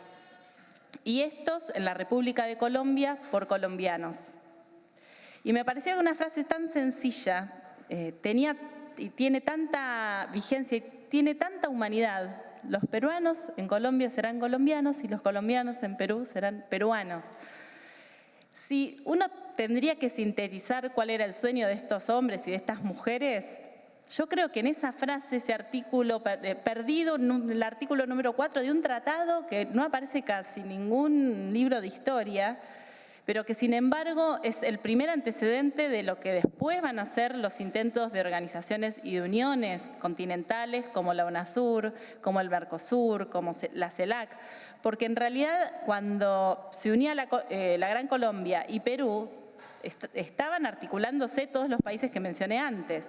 y estos en la República de Colombia por colombianos. Y me parecía que una frase tan sencilla tiene tanta vigencia y tiene tanta humanidad. Los peruanos en Colombia serán colombianos y los colombianos en Perú serán peruanos. Si uno tendría que sintetizar cuál era el sueño de estos hombres y de estas mujeres, yo creo que en esa frase, ese artículo perdido, el artículo número 4 de un tratado que no aparece casi en ningún libro de historia, pero que sin embargo es el primer antecedente de lo que después van a ser los intentos de organizaciones y de uniones continentales como la UNASUR, como el Mercosur, como la CELAC, porque en realidad cuando se unía la Gran Colombia y Perú, estaban articulándose todos los países que mencioné antes.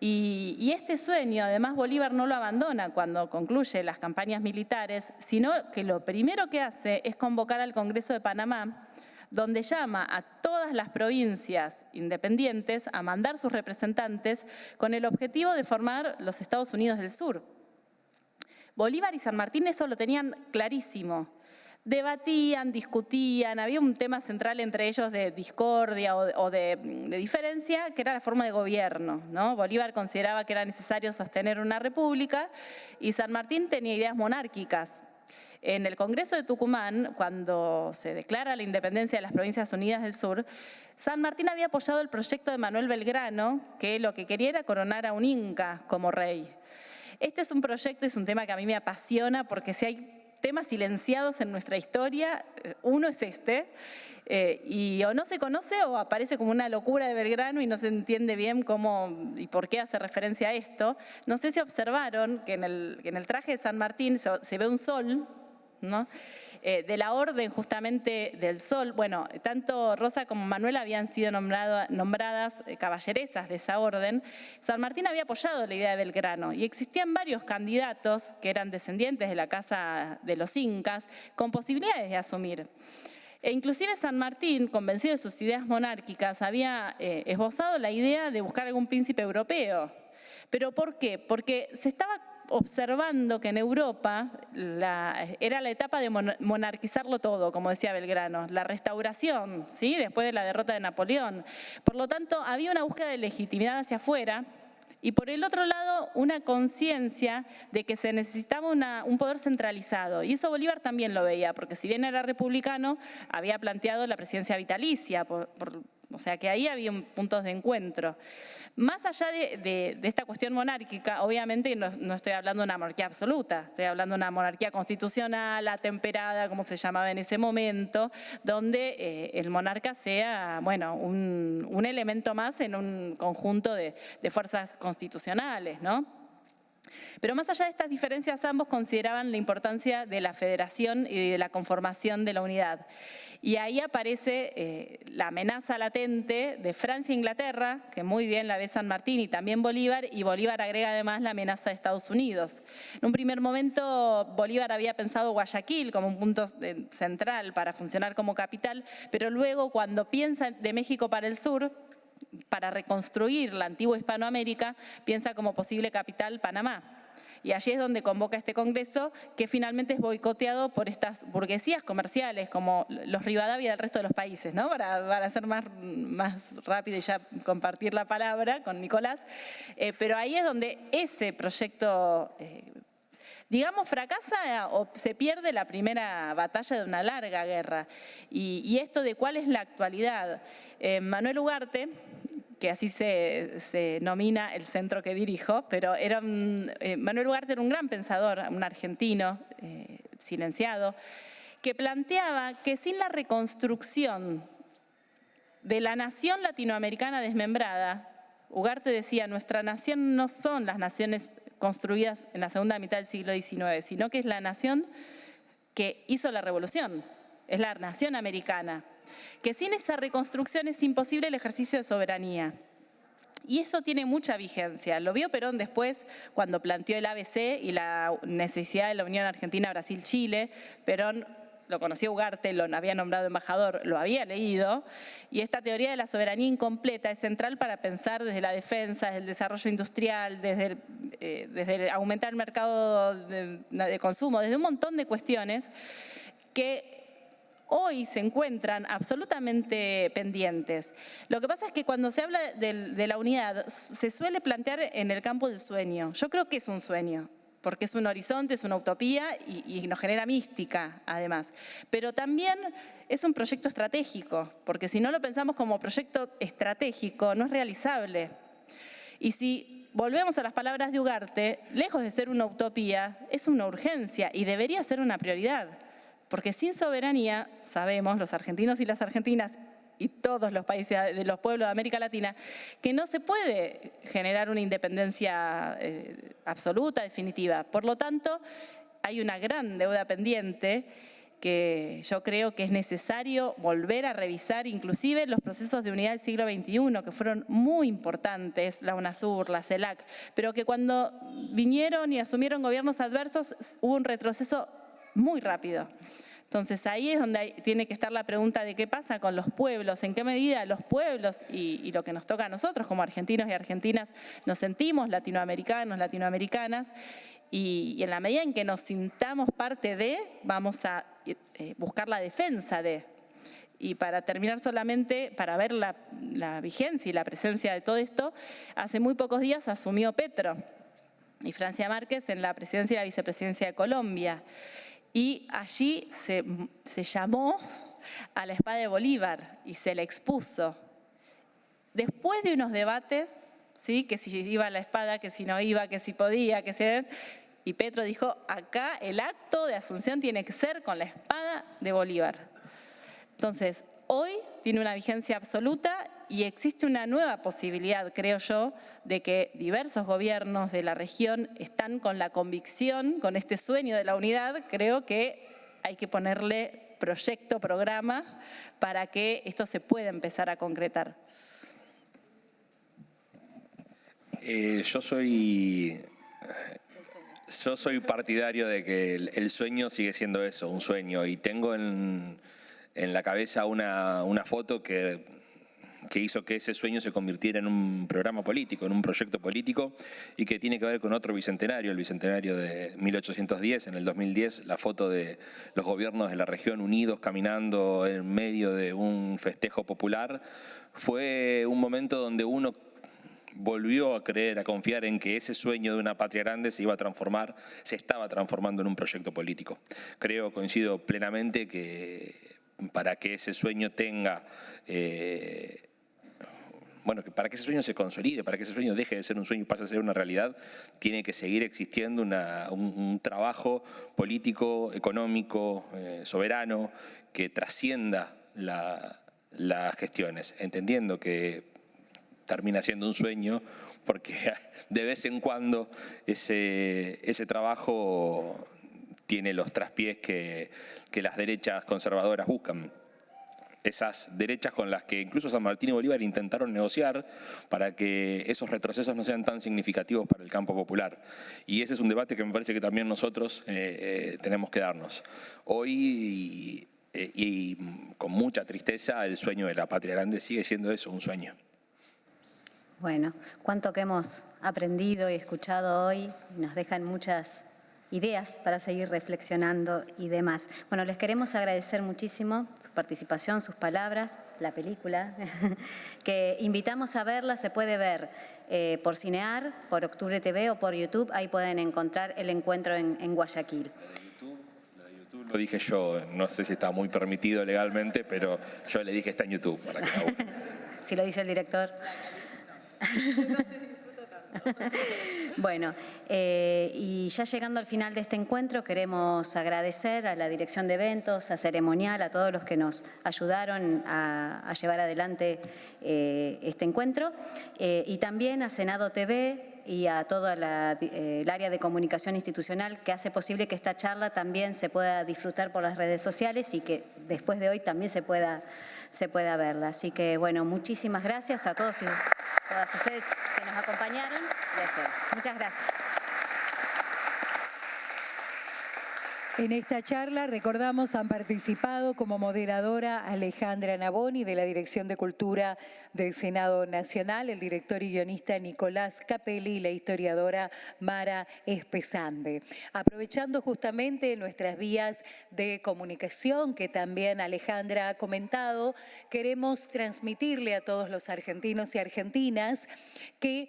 Y este sueño, además, Bolívar no lo abandona cuando concluye las campañas militares, sino que lo primero que hace es convocar al Congreso de Panamá, donde llama a todas las provincias independientes a mandar sus representantes con el objetivo de formar los Estados Unidos del Sur. Bolívar y San Martín eso lo tenían clarísimo. Debatían, discutían, había un tema central entre ellos de discordia o de diferencia, que era la forma de gobierno, ¿no? Bolívar consideraba que era necesario sostener una república y San Martín tenía ideas monárquicas. En el Congreso de Tucumán, cuando se declara la independencia de las Provincias Unidas del Sur, San Martín había apoyado el proyecto de Manuel Belgrano, que lo que quería era coronar a un inca como rey. Este es un proyecto, es un tema que a mí me apasiona, porque si hay temas silenciados en nuestra historia, uno es este, y o no se conoce o aparece como una locura de Belgrano y no se entiende bien cómo y por qué hace referencia a esto. No sé si observaron que en el traje de San Martín se ve un sol, ¿no?, de la Orden justamente del Sol. Bueno, tanto Rosa como Manuel habían sido nombradas caballeresas de esa orden. San Martín había apoyado la idea de Belgrano y existían varios candidatos que eran descendientes de la casa de los incas con posibilidades de asumir. E inclusive San Martín, convencido de sus ideas monárquicas, había esbozado la idea de buscar algún príncipe europeo. ¿Pero por qué? Porque se estaba observando que en Europa era la etapa de monarquizarlo todo, como decía Belgrano, la restauración, ¿sí?, después de la derrota de Napoleón. Por lo tanto, había una búsqueda de legitimidad hacia afuera y por el otro lado una conciencia de que se necesitaba un poder centralizado. Y eso Bolívar también lo veía, porque si bien era republicano, había planteado la presidencia vitalicia, o sea que ahí había puntos de encuentro. Más allá de esta cuestión monárquica, obviamente no estoy hablando de una monarquía absoluta, estoy hablando de una monarquía constitucional, atemperada, como se llamaba en ese momento, donde el monarca sea, bueno, un elemento más en un conjunto de fuerzas constitucionales, ¿no? Pero más allá de estas diferencias, ambos consideraban la importancia de la federación y de la conformación de la unidad. Y ahí aparece la amenaza latente de Francia e Inglaterra, que muy bien la ve San Martín y también Bolívar, y Bolívar agrega además la amenaza de Estados Unidos. En un primer momento Bolívar había pensado Guayaquil como un punto central para funcionar como capital, pero luego cuando piensa de México para el sur, para reconstruir la antigua Hispanoamérica, piensa como posible capital Panamá. Y allí es donde convoca este congreso, que finalmente es boicoteado por estas burguesías comerciales, como los Rivadavia del resto de los países, ¿no? Para ser más rápido y ya compartir la palabra con Nicolás. Pero ahí es donde ese proyecto, digamos, fracasa o se pierde la primera batalla de una larga guerra. Y esto de cuál es la actualidad. Manuel Ugarte, que así se nomina el centro que dirijo, pero Manuel Ugarte era un gran pensador, un argentino silenciado, que planteaba que sin la reconstrucción de la nación latinoamericana desmembrada, Ugarte decía, nuestra nación no son las naciones construidas en la segunda mitad del siglo XIX, sino que es la nación que hizo la revolución, es la nación americana, que sin esa reconstrucción es imposible el ejercicio de soberanía. Y eso tiene mucha vigencia. Lo vio Perón después cuando planteó el ABC y la necesidad de la Unión Argentina-Brasil-Chile. Perón lo conocía Ugarte, lo había nombrado embajador, lo había leído, y esta teoría de la soberanía incompleta es central para pensar desde la defensa, desde el desarrollo industrial, desde aumentar el mercado de consumo, desde un montón de cuestiones que hoy se encuentran absolutamente pendientes. Lo que pasa es que cuando se habla de la unidad, se suele plantear en el campo del sueño. Yo creo que es un sueño, porque es un horizonte, es una utopía y nos genera mística, además. Pero también es un proyecto estratégico, porque si no lo pensamos como proyecto estratégico, no es realizable. Y si volvemos a las palabras de Ugarte, lejos de ser una utopía, es una urgencia y debería ser una prioridad. Porque sin soberanía, sabemos, los argentinos y las argentinas y todos los países de los pueblos de América Latina, que no se puede generar una independencia absoluta, definitiva. Por lo tanto, hay una gran deuda pendiente que yo creo que es necesario volver a revisar, inclusive los procesos de unidad del siglo XXI, que fueron muy importantes, la UNASUR, la CELAC, pero que cuando vinieron y asumieron gobiernos adversos hubo un retroceso muy rápido. Entonces ahí es donde tiene que estar la pregunta de qué pasa con los pueblos, en qué medida los pueblos y lo que nos toca a nosotros como argentinos y argentinas nos sentimos latinoamericanos, latinoamericanas, y en la medida en que nos sintamos parte de, vamos a buscar la defensa de. Y para terminar solamente, para ver la vigencia y la presencia de todo esto, hace muy pocos días asumió Petro y Francia Márquez en la presidencia y la vicepresidencia de Colombia. Y allí se llamó a la espada de Bolívar y se le expuso. Después de unos debates, ¿sí?, que si iba la espada, que si no iba, que si podía, que si... Y Petro dijo, acá el acto de asunción tiene que ser con la espada de Bolívar. Entonces, hoy tiene una vigencia absoluta y existe una nueva posibilidad, creo yo, de que diversos gobiernos de la región están con la convicción, con este sueño de la unidad. Creo que hay que ponerle proyecto, programa, para que esto se pueda empezar a concretar. Yo soy partidario de que el sueño sigue siendo eso, un sueño, y tengo en la cabeza una foto que hizo que ese sueño se convirtiera en un programa político, en un proyecto político, y que tiene que ver con otro bicentenario, el bicentenario de 1810. En el 2010, la foto de los gobiernos de la región unidos caminando en medio de un festejo popular fue un momento donde uno volvió a creer, a confiar en que ese sueño de una patria grande se estaba transformando en un proyecto político. Coincido plenamente que para que ese sueño tenga, para que ese sueño se consolide, para que ese sueño deje de ser un sueño y pase a ser una realidad, tiene que seguir existiendo un trabajo político, económico, soberano, que trascienda las gestiones, entendiendo que termina siendo un sueño, porque de vez en cuando ese trabajo tiene los traspiés que las derechas conservadoras buscan. Esas derechas con las que incluso San Martín y Bolívar intentaron negociar para que esos retrocesos no sean tan significativos para el campo popular. Y ese es un debate que me parece que también nosotros tenemos que darnos. Hoy, y con mucha tristeza, el sueño de la patria grande sigue siendo eso, un sueño. Bueno, cuánto que hemos aprendido y escuchado hoy, nos dejan muchas ideas para seguir reflexionando y demás. Bueno, les queremos agradecer muchísimo su participación, sus palabras, la película, que invitamos a verla. Se puede ver por Cinear, por Octubre TV o por YouTube. Ahí pueden encontrar el encuentro en Guayaquil. La de YouTube lo dije yo, no sé si está muy permitido legalmente, pero yo le dije está en YouTube para que la busquen. Si lo dice el director. Bueno, y ya llegando al final de este encuentro, queremos agradecer a la Dirección de Eventos, a Ceremonial, a todos los que nos ayudaron a llevar adelante este encuentro, y también a Senado TV y a todo el área de comunicación institucional que hace posible que esta charla también se pueda disfrutar por las redes sociales y que después de hoy también se pueda verla. Así que, bueno, muchísimas gracias a todos y todas ustedes que nos acompañaron. Muchas gracias. En esta charla, recordamos, han participado como moderadora Alejandra Navoni, de la Dirección de Cultura del Senado Nacional, el director y guionista Nicolás Capelli y la historiadora Mara Espesande. Aprovechando justamente nuestras vías de comunicación, que también Alejandra ha comentado, queremos transmitirle a todos los argentinos y argentinas que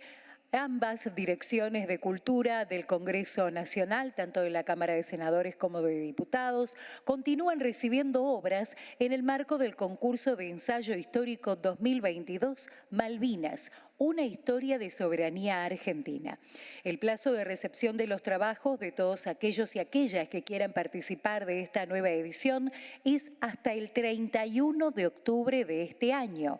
ambas direcciones de cultura del Congreso Nacional, tanto de la Cámara de Senadores como de Diputados, continúan recibiendo obras en el marco del concurso de ensayo histórico 2022 Malvinas, una historia de soberanía argentina. El plazo de recepción de los trabajos de todos aquellos y aquellas que quieran participar de esta nueva edición es hasta el 31 de octubre de este año.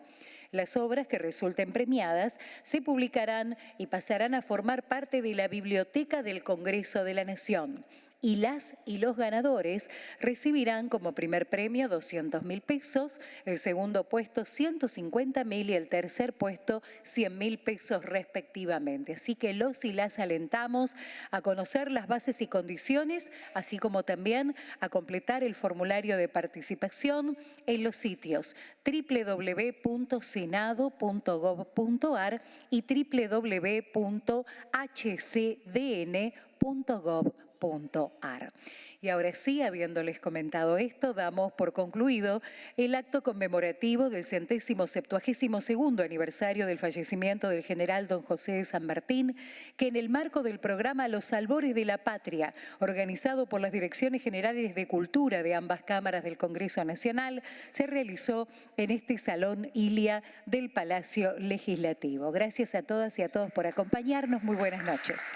Las obras que resulten premiadas se publicarán y pasarán a formar parte de la Biblioteca del Congreso de la Nación. Y las y los ganadores recibirán como primer premio 200.000 pesos, el segundo puesto 150.000 y el tercer puesto 100.000 pesos respectivamente. Así que los y las alentamos a conocer las bases y condiciones, así como también a completar el formulario de participación en los sitios www.senado.gov.ar y www.hcdn.gov.ar. Y ahora sí, habiéndoles comentado esto, damos por concluido el acto conmemorativo del 172º aniversario del fallecimiento del general don José de San Martín, que en el marco del programa Los Albores de la Patria, organizado por las Direcciones Generales de Cultura de ambas cámaras del Congreso Nacional, se realizó en este Salón Ilia del Palacio Legislativo. Gracias a todas y a todos por acompañarnos. Muy buenas noches.